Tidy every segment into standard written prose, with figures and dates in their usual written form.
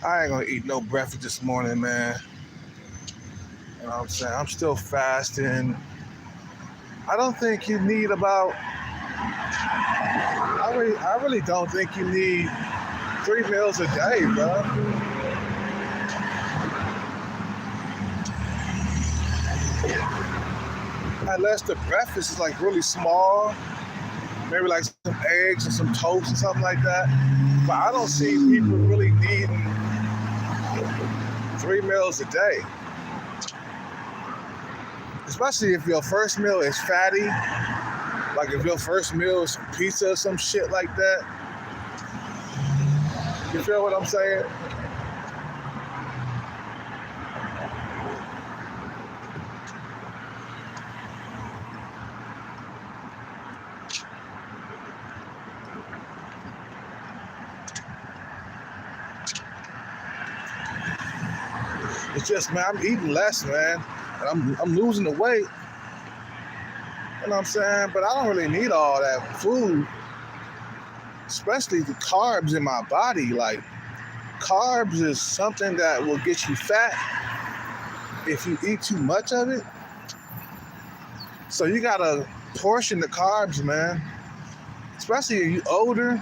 I ain't gonna eat no breakfast this morning, man. You know what I'm saying? I'm still fasting. I don't think you need about. I really don't think you need 3 meals a day, bro. Unless the breakfast is like really small, maybe like some eggs and some toast or something like that. But I don't see people really needing 3 meals a day. Especially if your first meal is fatty, like if your first meal is some pizza or some shit like that. You feel what I'm saying? It's just, man, I'm eating less, man. And I'm losing the weight. You know what I'm saying? But I don't really need all that food, especially the carbs in my body. Like, carbs is something that will get you fat if you eat too much of it. So you gotta portion the carbs, man. Especially if you older,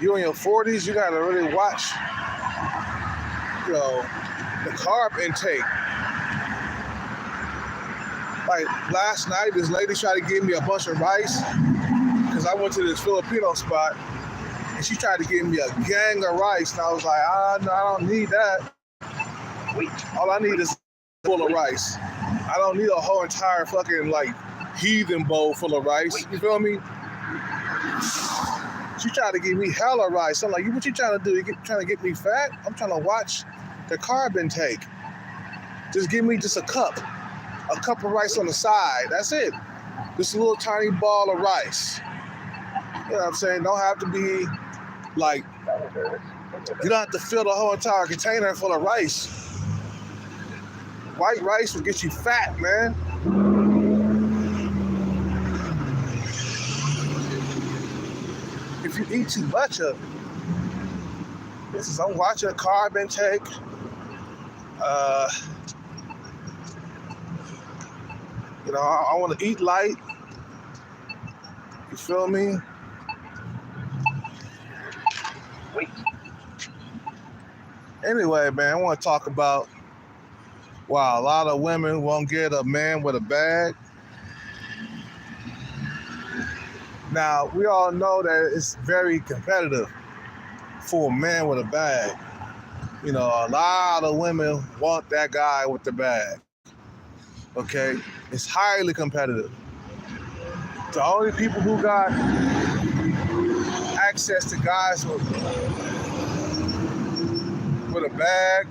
you in your 40s, you gotta really watch, you know, the carb intake. Like last night, this lady tried to give me a bunch of rice because I went to this Filipino spot and she tried to give me a gang of rice. And I was like, no, I don't need that. All I need is full of rice. I don't need a whole entire fucking like heathen bowl full of rice. You feel me? She tried to give me hella rice. I'm like, what you trying to do? Trying to get me fat? I'm trying to watch the carb intake. Just give me just a cup of rice on the side. That's it. Just a little tiny ball of rice. You know what I'm saying? Don't have to be like, you don't have to fill the whole entire container full of rice. White rice will get you fat, man. If you eat too much of it. I'm watching a carb intake. You know, I want to eat light. You feel me? Anyway, man, I want to talk about why a lot of women won't get a man with a bag. Now, we all know that it's very competitive for a man with a bag. You know, a lot of women want that guy with the bag. Okay? It's highly competitive. The only people who got access to guys with a bag,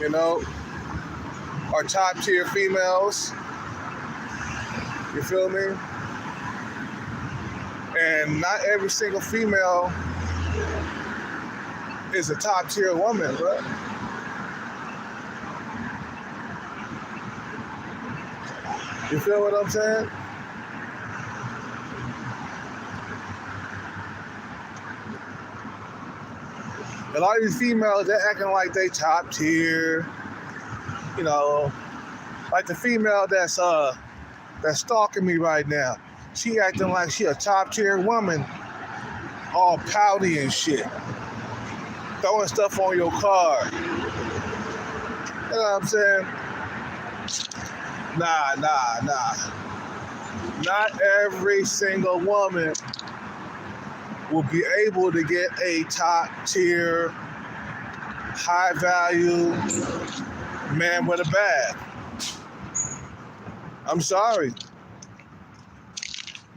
you know, are top tier females. You feel me? And not every single female is a top tier woman, bro. You feel what I'm saying? A lot of these females, they're acting like they top tier. You know, like the female that's stalking me right now. She acting like she a top tier woman, all pouty and shit, throwing stuff on your car. You know what I'm saying? Nah. Not every single woman will be able to get a top tier, high value man with a bag. I'm sorry.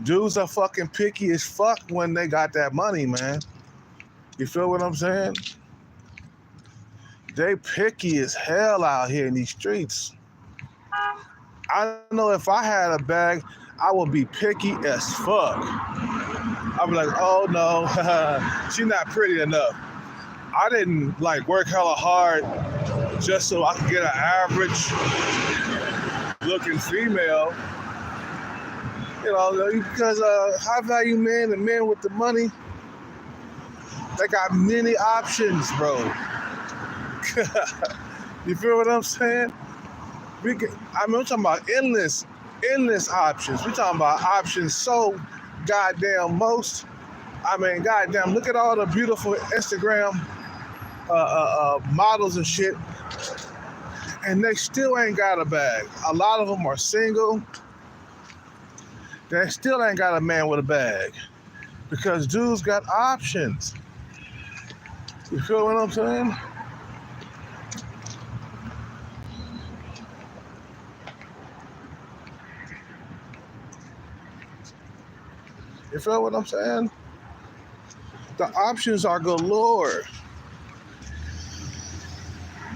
Dudes are fucking picky as fuck when they got that money, man. You feel what I'm saying? They picky as hell out here in these streets. I know if I had a bag, I would be picky as fuck. I'd be like, oh no, she's not pretty enough. I didn't like work hella hard just so I could get an average looking female. You know, because high value men and men with the money, they got many options, bro. You feel what I'm saying? I'm talking about endless options. We're talking about options so goddamn most. I mean, goddamn, look at all the beautiful Instagram models and shit, and they still ain't got a bag. A lot of them are single. They still ain't got a man with a bag because dudes got options. You feel what I'm saying? You feel what I'm saying? The options are galore.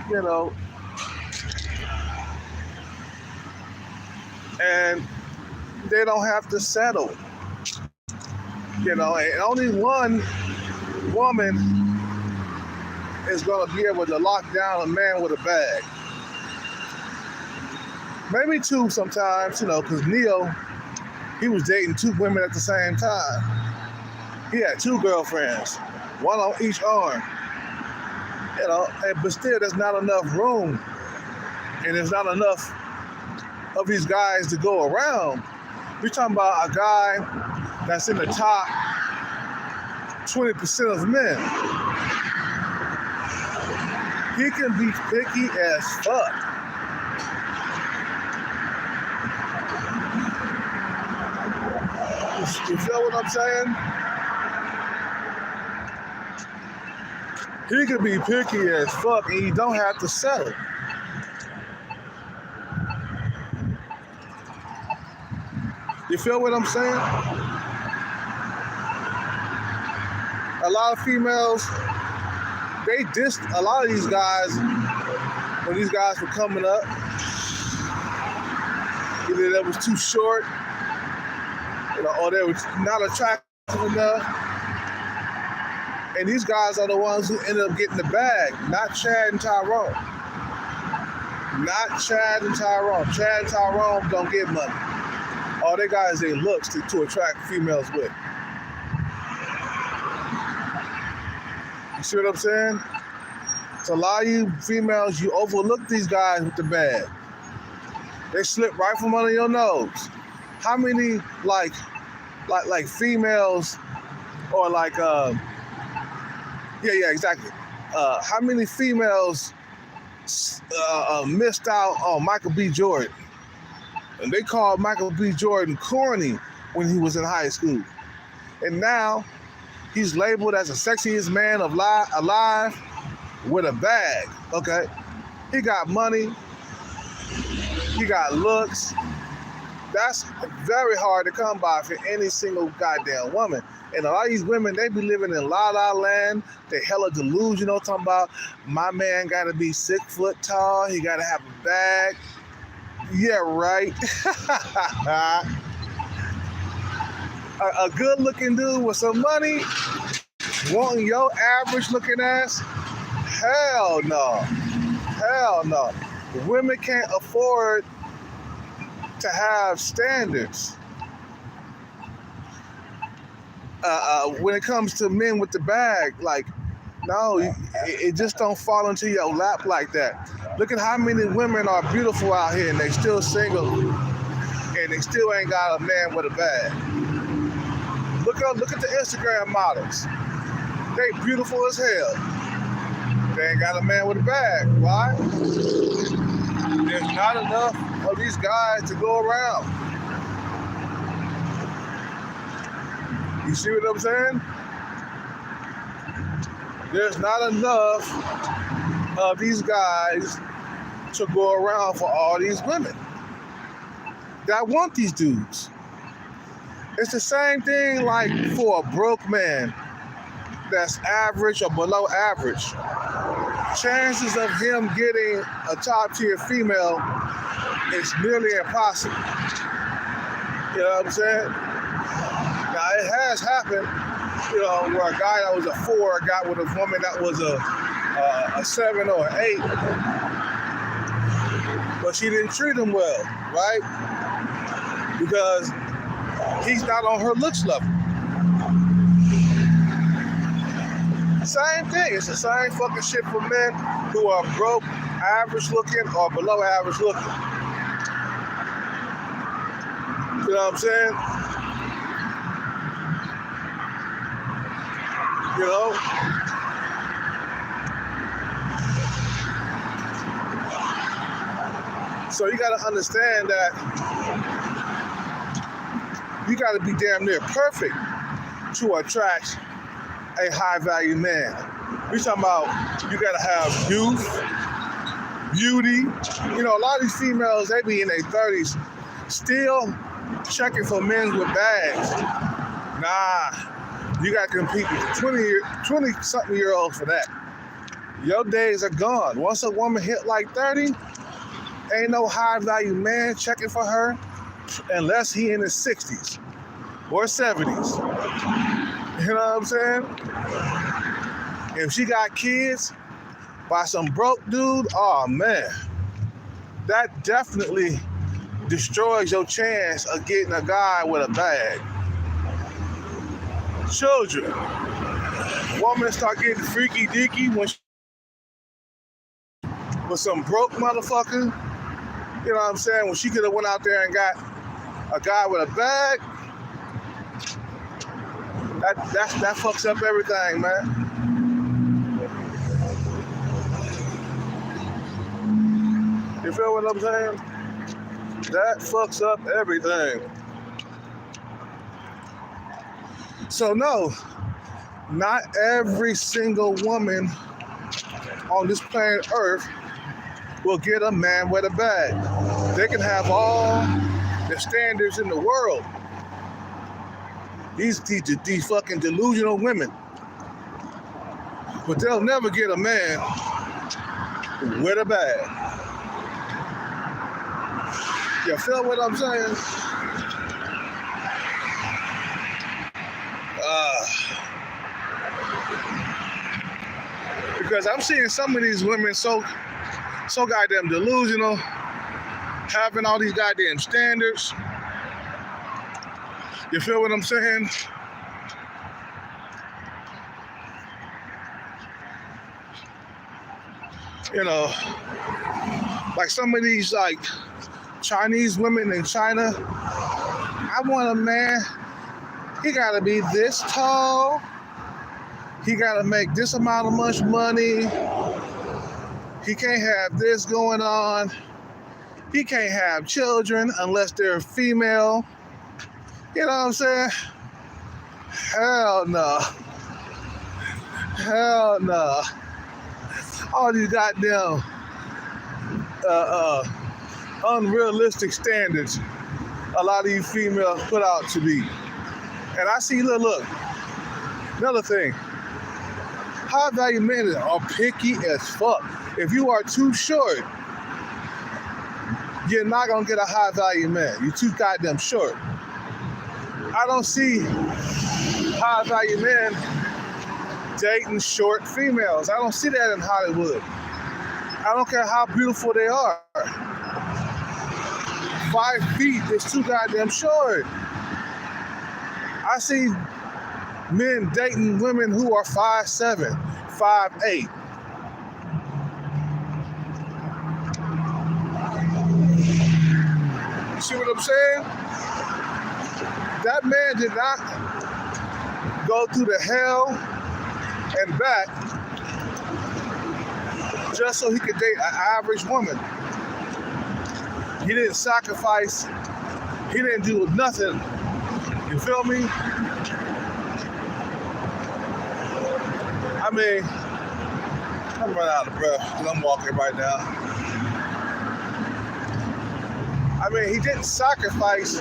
You know, and they don't have to settle. You know, and only one woman is going to be able to lock down a man with a bag. Maybe two sometimes, you know, because Neo, he was dating two women at the same time. He had two girlfriends, one on each arm. You know, but still, there's not enough room, and there's not enough of these guys to go around. We're talking about a guy that's in the top 20% of men. He can be picky as fuck. You feel what I'm saying? He can be picky as fuck, and you don't have to settle. You feel what I'm saying? A lot of females, they dissed a lot of these guys when these guys were coming up. Either they was too short, you know, or they were not attractive enough. And these guys are the ones who ended up getting the bag, not Chad and Tyrone. Not Chad and Tyrone. Chad and Tyrone don't get money. All they got is their looks to attract females with. You see what I'm saying? So a lot of you females, you overlook these guys with the bag. They slip right from under your nose. How many like females or like yeah, exactly. How many females missed out on Michael B. Jordan? And they called Michael B. Jordan corny when he was in high school. And now he's labeled as the sexiest man alive with a bag, okay? He got money. He got looks. That's very hard to come by for any single goddamn woman. And a lot of these women, they be living in La La Land. They hella delusional, talking about my man gotta be 6 foot tall. He gotta have a bag. Yeah, right. A good looking dude with some money wanting your average looking ass? Hell no. Hell no. Women can't afford to have standards. When it comes to men with the bag, like, no, it just don't fall into your lap like that. Look at how many women are beautiful out here and they still single and they still ain't got a man with a bag. Look at the Instagram models. They beautiful as hell. They ain't got a man with a bag. Why? There's not enough of these guys to go around. You see what I'm saying? There's not enough of these guys to go around for all these women that want these dudes. It's the same thing like for a broke man that's average or below average. Chances of him getting a top tier female is nearly impossible. You know what I'm saying? Now it has happened, you know, where a guy that was a 4 got with a woman that was a 7 or an 8, but she didn't treat him well, right? Because he's not on her looks level. Same thing. It's the same fucking shit for men who are broke, average looking, or below average looking. You know what I'm saying? You know? So you gotta understand that you gotta be damn near perfect to attract a high value man. We talking about you gotta have youth, beauty. You know, a lot of these females, they be in their 30s still checking for men with bags. Nah, you gotta compete with 20-something year olds for that. Your days are gone. Once a woman hit like 30, ain't no high value man checking for her unless he in his 60s or 70s. You know what I'm saying? If she got kids by some broke dude, oh man, that definitely destroys your chance of getting a guy with a bag. Children, woman start getting freaky deaky when with some broke motherfucker. You know what I'm saying? When she could have went out there and got a guy with a bag, that fucks up everything, man. You feel what I'm saying? That fucks up everything. So no, not every single woman on this planet Earth will get a man with a bag. They can have all the standards in the world. These fucking delusional women. But they'll never get a man with a bag. You feel what I'm saying? Because I'm seeing some of these women so goddamn delusional, having all these goddamn standards. You feel what I'm saying? You know, like some of these like Chinese women in China, I want a man, he gotta be this tall, he gotta make this amount of much money, he can't have this going on, he can't have children unless they're female. You know what I'm saying? Hell no. Hell no. All these goddamn unrealistic standards a lot of you females put out to be. And I see, look, another thing. High value men are picky as fuck. If you are too short, you're not gonna get a high value man. You're too goddamn short. I don't see high value men dating short females. I don't see that in Hollywood. I don't care how beautiful they are. 5 feet is too goddamn short. I see men dating women who are 5'7", 5'8". You see what I'm saying? That man did not go through the hell and back just so he could date an average woman. He didn't sacrifice. He didn't do nothing. You feel me? I mean, I'm running out of breath because I'm walking right now. I mean, he didn't sacrifice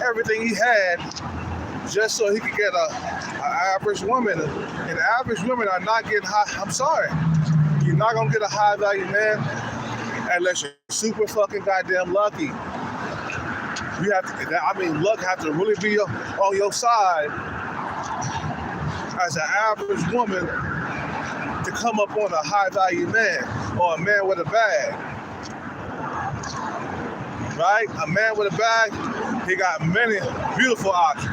everything he had just so he could get an average woman. And average women are not getting high. I'm sorry. You're not going to get a high value man unless you're super fucking goddamn lucky. You have to, I mean, luck have to really be on your side as an average woman to come up on a high value man or a man with a bag. Right? A man with a bag, he got many beautiful options.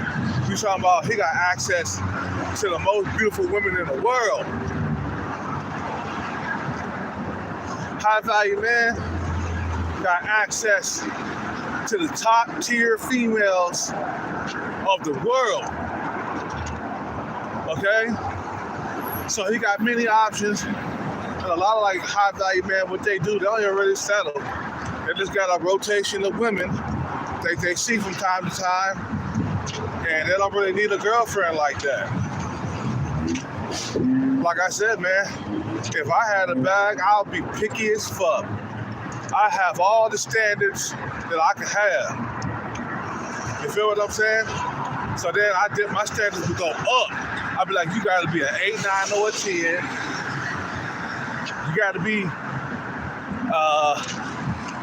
You talking about he got access to the most beautiful women in the world. High value man got access to the top tier females of the world. Okay? So he got many options. And a lot of like high value men, what they do, they don't even really settle. They just got a rotation of women they see from time to time. And they don't really need a girlfriend like that. Like I said, man, if I had a bag, I'll be picky as fuck. I have all the standards that I can have. You feel what I'm saying? So then my standards would go up. I'd be like, you gotta be an 8, 9, or a 10. You gotta be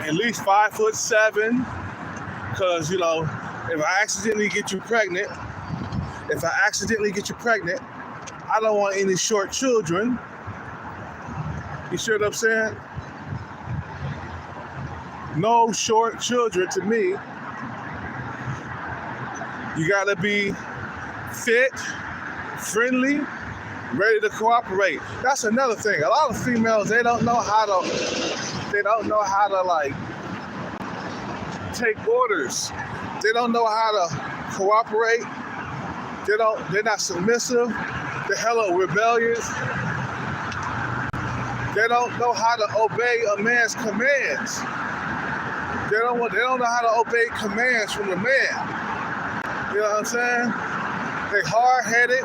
at least 5'7", because, you know, if I accidentally get you pregnant, I don't want any short children. You see what I'm saying? No short children to me. You gotta be fit, friendly, ready to cooperate. That's another thing. A lot of females, they don't know how to like take orders. They don't know how to cooperate. They're not submissive. They're hella rebellious. They don't know how to obey a man's commands. They don't know how to obey commands from a man. You know what I'm saying? They hard-headed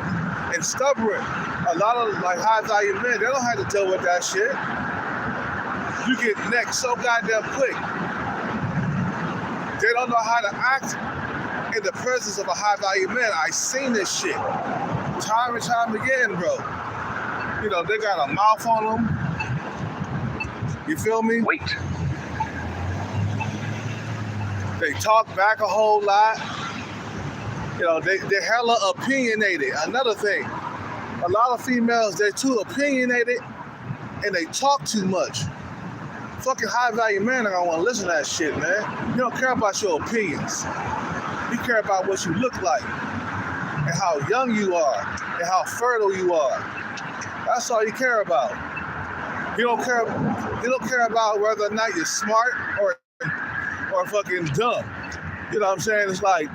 and stubborn. A lot of like high-value men, they don't have to deal with that shit. You get necked so goddamn quick. They don't know how to act in the presence of a high-value man. I seen this shit time and time again, bro. You know, they got a mouth on them. You feel me? Wait. They talk back a whole lot. You know, they're hella opinionated. Another thing, a lot of females, they're too opinionated and they talk too much. Fucking high-value men are gonna wanna listen to that shit, man. You don't care about your opinions. You care about what you look like and how young you are and how fertile you are. That's all you care about. You don't care about whether or not you're smart or fucking dumb. You know what I'm saying? It's like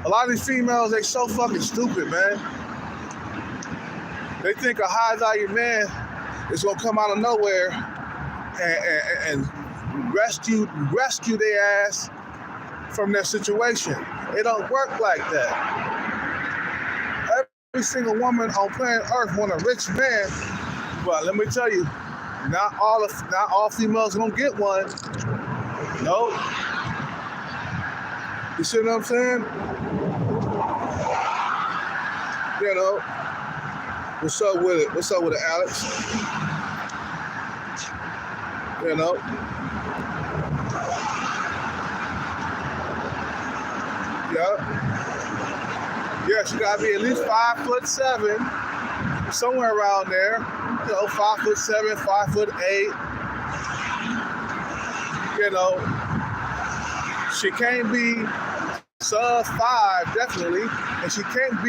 a lot of these females, they so fucking stupid, man. They think a high-value man is gonna come out of nowhere and rescue their ass from their situation. It don't work like that. Every single woman on planet Earth want a rich man, but let me tell you, not all females gonna get one. No. You see what I'm saying? You know. What's up with it? What's up with it, Alex? You know. Yeah. Yeah, she gotta be at least 5'7", somewhere around there. You know, 5'7", 5'8". You know, she can't be sub 5, definitely, and she can't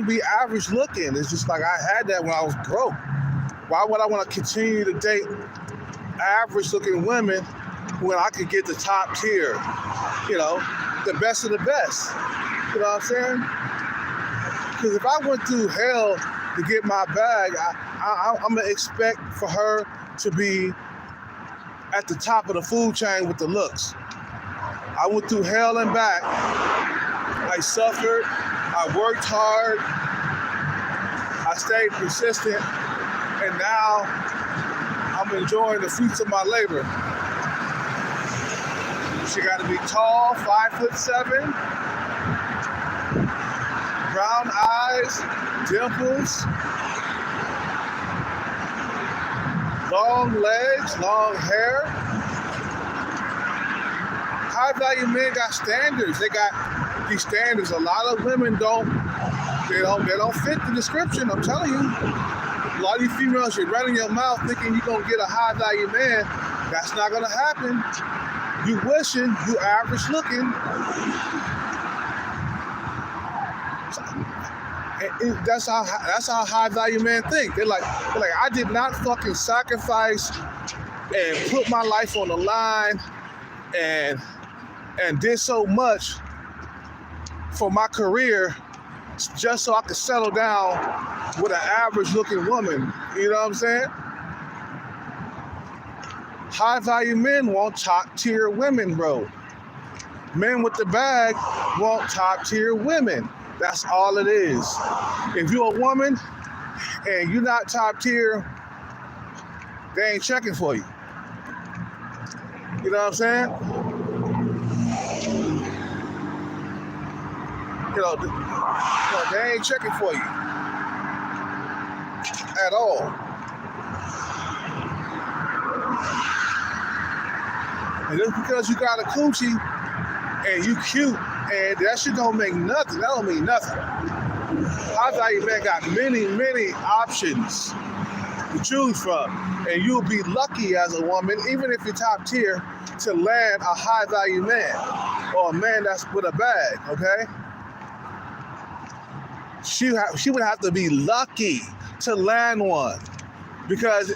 be average looking. It's just like I had that when I was broke. Why would I want to continue to date average looking women when I could get the top tier? You know, the best of the best. You know what I'm saying? Because if I went through hell to get my bag, I'm gonna expect for her to be at the top of the food chain with the looks. I went through hell and back. I suffered. I worked hard. I stayed persistent, and now I'm enjoying the fruits of my labor. She got to be tall, 5'7", brown eyes, dimples, long legs, long hair. High value men got standards. They got these standards. A lot of women don't fit the description. I'm telling you. A lot of you females, you're running your mouth thinking you're gonna get a high value man. That's not gonna happen. You wishing you average looking. And that's how high value men think. They're like, I did not fucking sacrifice and put my life on the line and did so much for my career just so I could settle down with an average looking woman. You know what I'm saying? High value men want top tier women, bro. Men with the bag want top tier women. That's all it is. If you're a woman and you're not top tier, they ain't checking for you. You know what I'm saying? They ain't checking for you at all. And just because you got a coochie and you cute, and that shit don't make nothing. That don't mean nothing. High value man got many, many options to choose from. And you'll be lucky as a woman, even if you're top tier, to land a high value man or a man that's with a bag, okay? She would have to be lucky to land one, because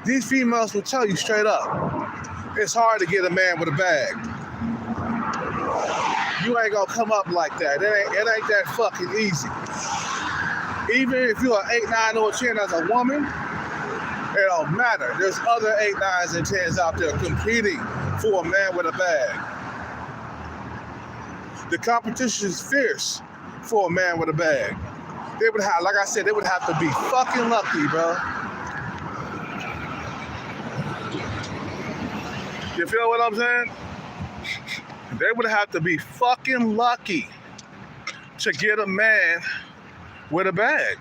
these females will tell you straight up, it's hard to get a man with a bag. You ain't gonna come up like that. It ain't that fucking easy. Even if you're an 8, 9, or 10 as a woman, it don't matter. There's other 8, 9s, and 10s out there competing for a man with a bag. The competition is fierce for a man with a bag. They would have, like I said, they would have to be fucking lucky, bro. You feel what I'm saying? They would have to be fucking lucky to get a man with a bag.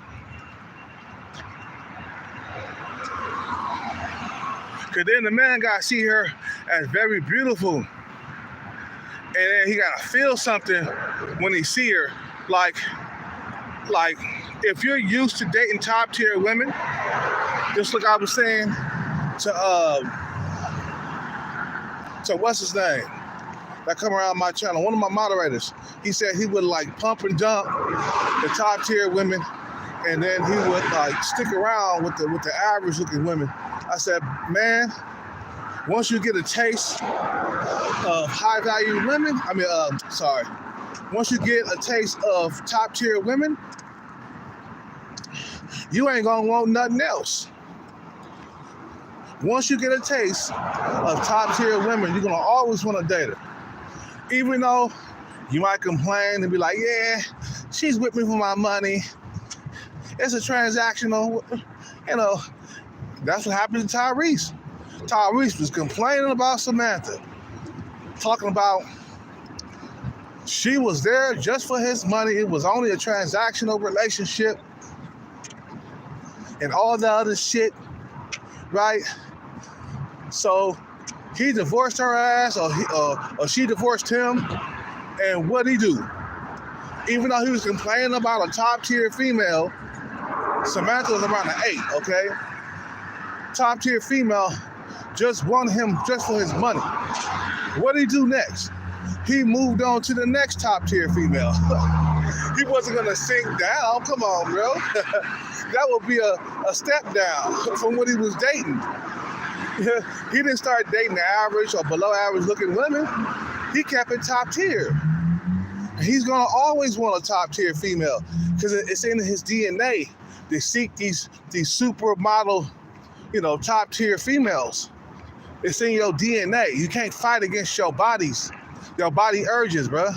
Because then the man got to see her as very beautiful. And then he got to feel something when he see her. Like if you're used to dating top tier women, just like I was saying to what's his name that come around my channel, one of my moderators, he said he would like pump and dump the top tier women, and then he would like stick around with the average looking women. I said, man, once you get a taste of high value women, once you get a taste of top tier women, you ain't gonna want nothing else. Once you get a taste of top tier women, you're gonna always want to date her. Even though you might complain and be like, yeah, she's with me for my money. It's a transactional, that's what happened to Tyrese. Tyrese was complaining about Samantha, talking about she was there just for his money. It was only a transactional relationship and all the other shit, right? So he divorced her ass, or she divorced him, and what'd he do? Even though he was complaining about a top tier female, Samantha was around an 8, okay? Top tier female just wanted him just for his money. What'd he do next? He moved on to the next top tier female. He wasn't gonna sink down, come on, bro. That would be a step down from what he was dating. He didn't start dating the average or below average looking women. He kept it top tier. He's gonna always want a top tier female because it's in his DNA to seek these supermodel, top tier females. It's in your DNA. You can't fight against your body urges, bro.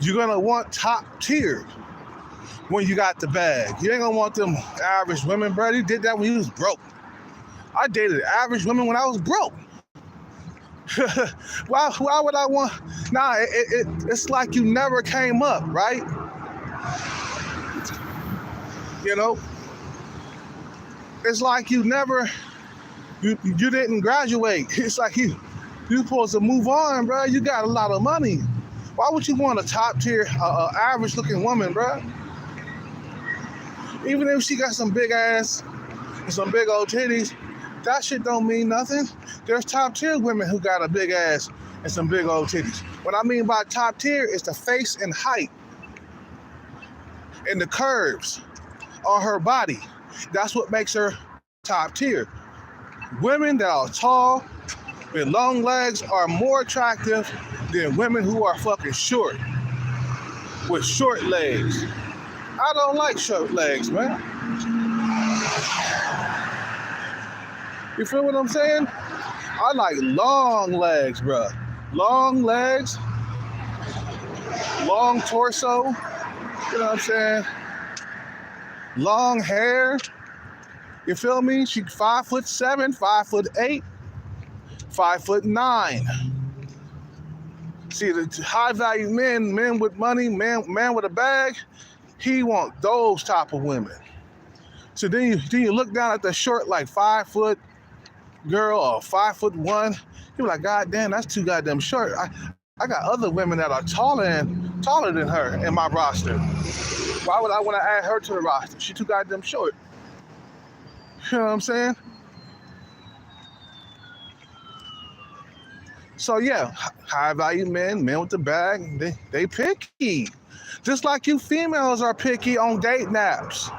You're gonna want top tier when you got the bag. You ain't gonna want them average women, bro. He did that when he was broke. I dated average women when I was broke. Why would I want? Nah, it's like you never came up, right? You know, it's like you didn't graduate. It's like you supposed to move on, bro. You got a lot of money. Why would you want a top tier, average looking woman, bro? Even if she got some big ass and some big old titties, that shit don't mean nothing. There's top tier women who got a big ass and some big old titties. What I mean by top tier is the face and height and the curves on her body. That's what makes her top tier. Women that are tall with long legs are more attractive than women who are fucking short with short legs. I don't like short legs, man. You feel what I'm saying? I like long legs, bro. Long legs, long torso, you know what I'm saying? Long hair. You feel me? She 5'7", 5'8", 5'9". See, the high value men with money, man with a bag, he want those type of women. So then you look down at the short, like 5 foot girl or 5'1". You're like, God damn, that's too goddamn short. I got other women that are taller than her in my roster. Why would I want to add her to the roster? She too goddamn short. You know what I'm saying? So yeah, high value men with the bag, they picky. Just like you females are picky on date naps.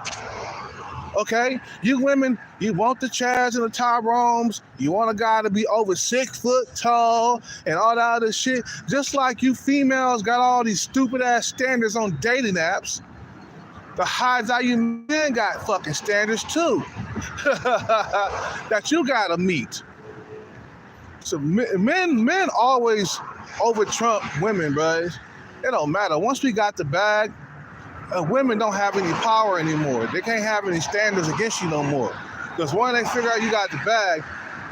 Okay? You women, you want the Chads and the Tyrones, you want a guy to be over 6 foot tall and all that other shit. Just like you females got all these stupid ass standards on dating apps, the high value men got fucking standards too. That you gotta meet. So men always over trump women, bro. It don't matter. Once we got the bag, women don't have any power anymore. They can't have any standards against you no more. Because when they figure out you got the bag,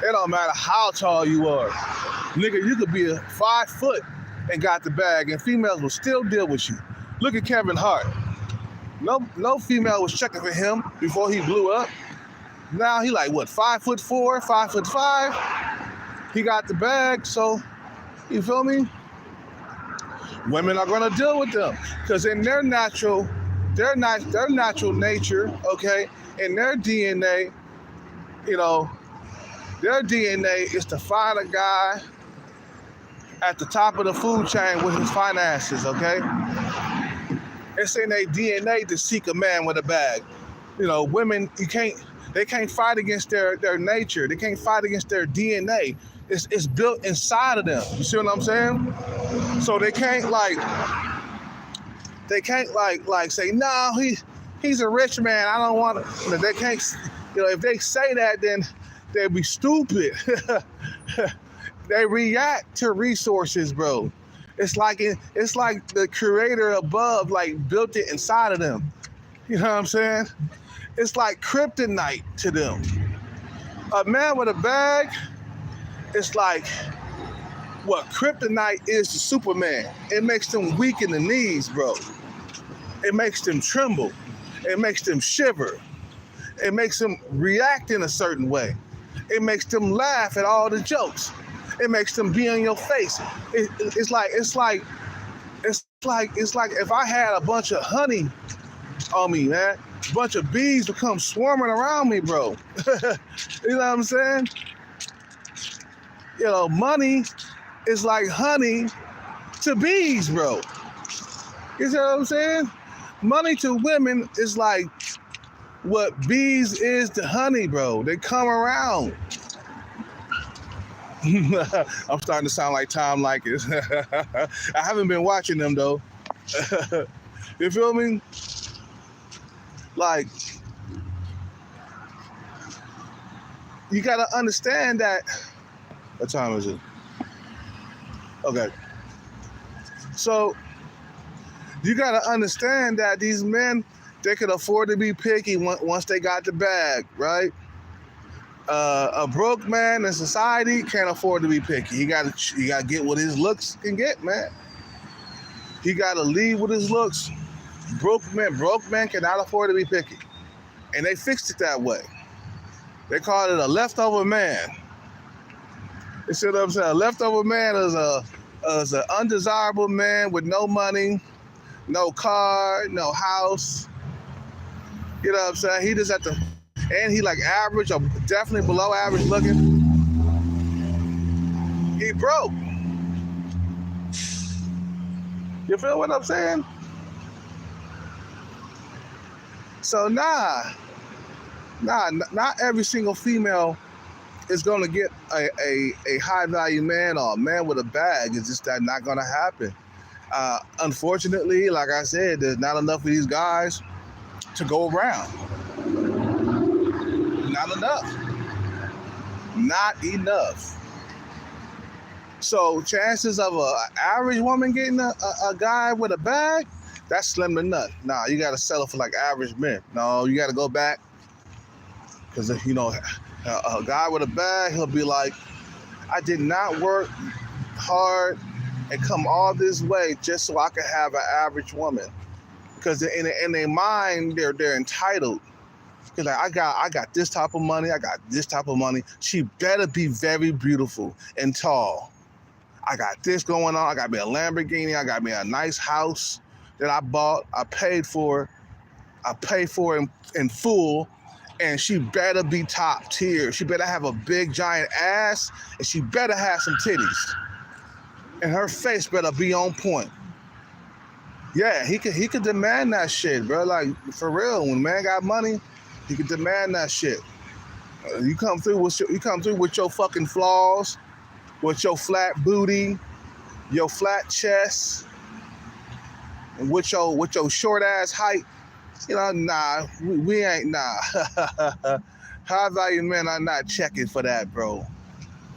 it don't matter how tall you are. Nigga, you could be a 5 foot and got the bag, and females will still deal with you. Look at Kevin Hart. No female was checking for him before he blew up. Now he like what, 5'4", 5'5". He got the bag, so you feel me? Women are gonna deal with them because in their natural nature, okay, in their DNA, you know, their DNA is to find a guy at the top of the food chain with his finances, okay? It's in their DNA to seek a man with a bag. You know, women, they can't fight against their nature. They can't fight against their DNA. It's built inside of them. You see what I'm saying? So they can't like say, no, he's a rich man. I don't want to. You know, they can't. You know, if they say that, then they'll be stupid. They react to resources, bro. It's like the creator above like built it inside of them. You know what I'm saying? It's like kryptonite to them. A man with a bag, it's like what kryptonite is to Superman. It makes them weak in the knees, bro. It makes them tremble. It makes them shiver. It makes them react in a certain way. It makes them laugh at all the jokes. It makes them be on your face. It's like if I had a bunch of honey on me, man. A bunch of bees would come swarming around me, bro. You know what I'm saying? You know, money is like honey to bees, bro. You see what I'm saying? Money to women is like what bees is to honey, bro. They come around. I'm starting to sound like Tom Leykis. I haven't been watching them, though. You feel me? Like, you gotta understand that. What time is it? Okay. So, you gotta understand that these men, they could afford to be picky once they got the bag, right? A broke man in society can't afford to be picky. He got to get what his looks can get, man. He got to lead with his looks. Broke men cannot afford to be picky, and they fixed it that way. They called it a leftover man. You see what I'm saying? A leftover man is an undesirable man with no money, no car, no house. You know what I'm saying? He just at the, and he like average or definitely below average looking. He broke. You feel what I'm saying? So not every single female is gonna get a high value man or a man with a bag. It's just that not gonna happen. Unfortunately, like I said, there's not enough of these guys to go around. Not enough. Not enough. So chances of an average woman getting a guy with a bag, that's slim to none. Nah, you gotta settle for like average men. No, you gotta go back. Because if you know a guy with a bag, he'll be like, I did not work hard and come all this way just so I could have an average woman. Because in their mind, they're entitled. Because like, I got this type of money, I got this type of money. She better be very beautiful and tall. I got this going on. I got me a Lamborghini. I got me a nice house that I bought. I paid for. I paid for it in full. And she better be top tier. She better have a big giant ass, and she better have some titties. And her face better be on point. Yeah, he could demand that shit, bro. Like for real, when a man got money, he could demand that shit. You come through with your fucking flaws, with your flat booty, your flat chest, and with your short ass height. You know, nah, we ain't, nah. High value men are not checking for that, bro.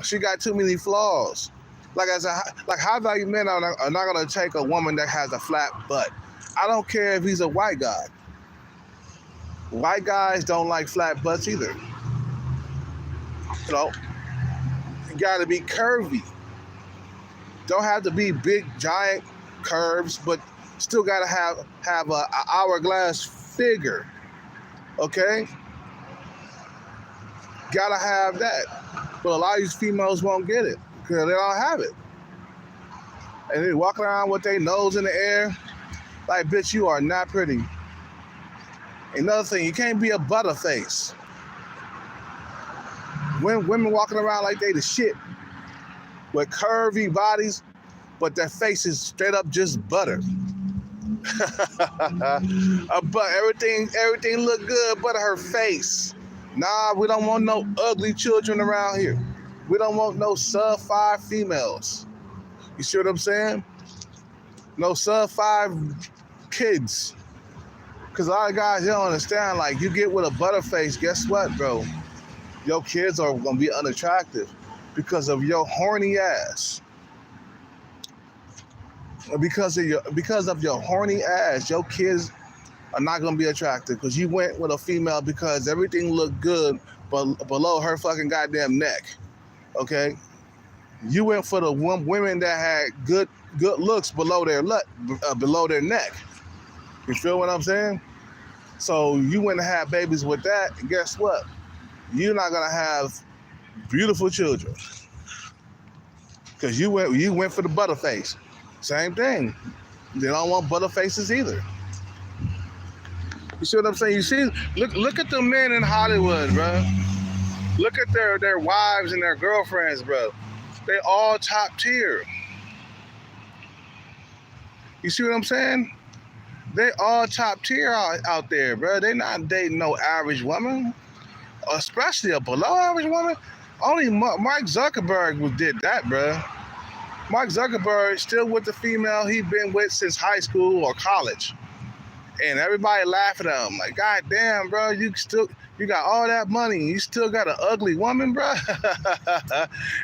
She got too many flaws. Like high value men are not gonna take a woman that has a flat butt. I don't care if he's a white guy. White guys don't like flat butts either. You know, you gotta be curvy. Don't have to be big, giant curves, but still gotta have a hourglass figure. Okay? Gotta have that. But a lot of these females won't get it because they don't have it. And they walk around with their nose in the air. Like, bitch, you are not pretty. Another thing, you can't be a butterface. When women walking around like they the shit with curvy bodies, but their face is straight up just butter. But everything look good but her face. Nah, we don't want no ugly children around here. We don't want no sub-5 females. You see what I'm saying? No sub-5 kids. Because a lot of guys, they don't understand, like, you get with a butterface, guess what, bro? Your kids are going to be unattractive because of your horny ass. Because of your horny ass, your kids are not going to be attractive because you went with a female because everything looked good below her fucking goddamn neck. Okay? You went for the women that had good looks below their neck. You feel what I'm saying? So you went and had babies with that, and guess what? You're not gonna have beautiful children because you went for the butterface. Same thing. They don't want butterfaces either. You see what I'm saying? You see, look at the men in Hollywood, bro. Look at their wives and their girlfriends, bro. They all top tier. You see what I'm saying? They all top tier out there, bro. They not dating no average woman, especially a below average woman. Only Mark Zuckerberg did that, bro. Mark Zuckerberg still with the female he been with since high school or college. And everybody laughing at him like, God damn, bro, you got all that money and you still got an ugly woman, bro.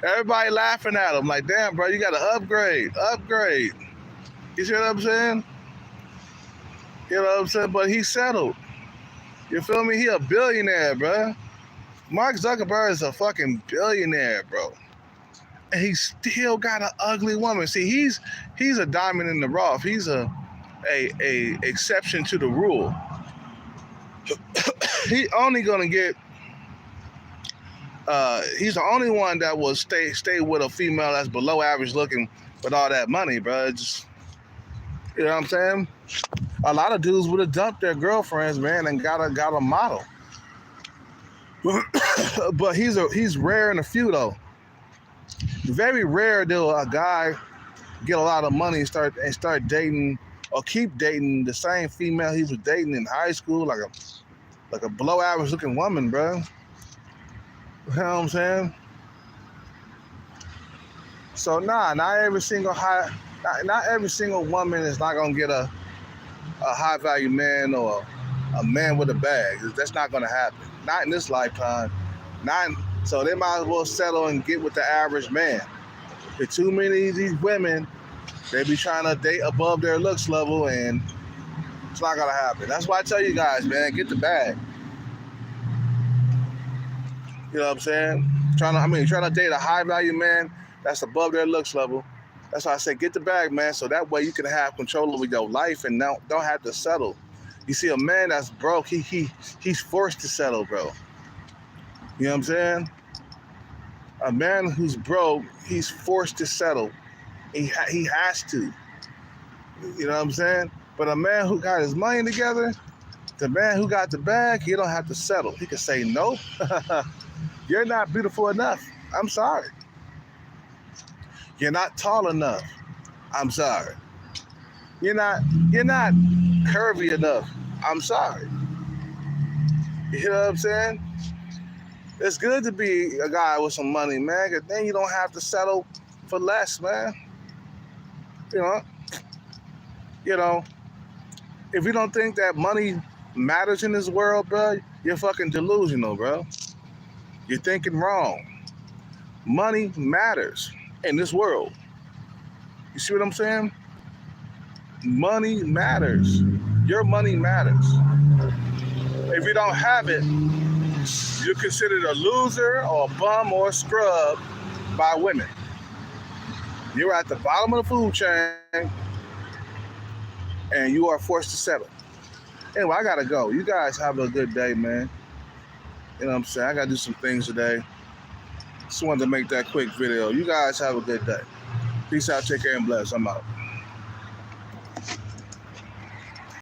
Everybody laughing at him like, damn, bro, you got to upgrade. You see what I'm saying? You know what I'm saying? But he settled. You feel me? He a billionaire, bro. Mark Zuckerberg is a fucking billionaire, bro. And he still got an ugly woman. See, he's a diamond in the rough. He's a exception to the rule. He only gonna get he's the only one that will stay with a female that's below average looking with all that money, bro. Just, you know what I'm saying? A lot of dudes would have dumped their girlfriends, man, and got a model. But he's rare in a few though. Very rare do a guy get a lot of money and start dating or keep dating the same female he was dating in high school, like a below average looking woman, bro. You know what I'm saying? So not every single woman is not gonna get a high value man or a man with a bag. That's not gonna happen. Not in this lifetime. So they might as well settle and get with the average man. There's too many of these women, they be trying to date above their looks level, and it's not gonna happen. That's why I tell you guys, man, get the bag. You know what I'm saying? Trying to date a high value man that's above their looks level. That's why I say get the bag, man, so that way you can have control over your life and don't have to settle. You see, a man that's broke, he's forced to settle, bro. You know what I'm saying? A man who's broke, he's forced to settle. He has to. You know what I'm saying? But a man who got his money together, the man who got the bag, he don't have to settle. He can say, nope, you're not beautiful enough. I'm sorry. You're not tall enough. I'm sorry. You're not curvy enough. I'm sorry. You know what I'm saying? It's good to be a guy with some money, man, because then you don't have to settle for less, man. You know, if you don't think that money matters in this world, bro, you're fucking delusional, bro. You're thinking wrong. Money matters in this world. You see what I'm saying? Money matters. Your money matters. If you don't have it, you're considered a loser or a bum or a scrub by women. You're at the bottom of the food chain and you are forced to settle. Anyway, I gotta go. You guys have a good day, man. You know what I'm saying? I gotta do some things today. Just wanted to make that quick video. You guys have a good day. Peace out, take care, and bless. I'm out.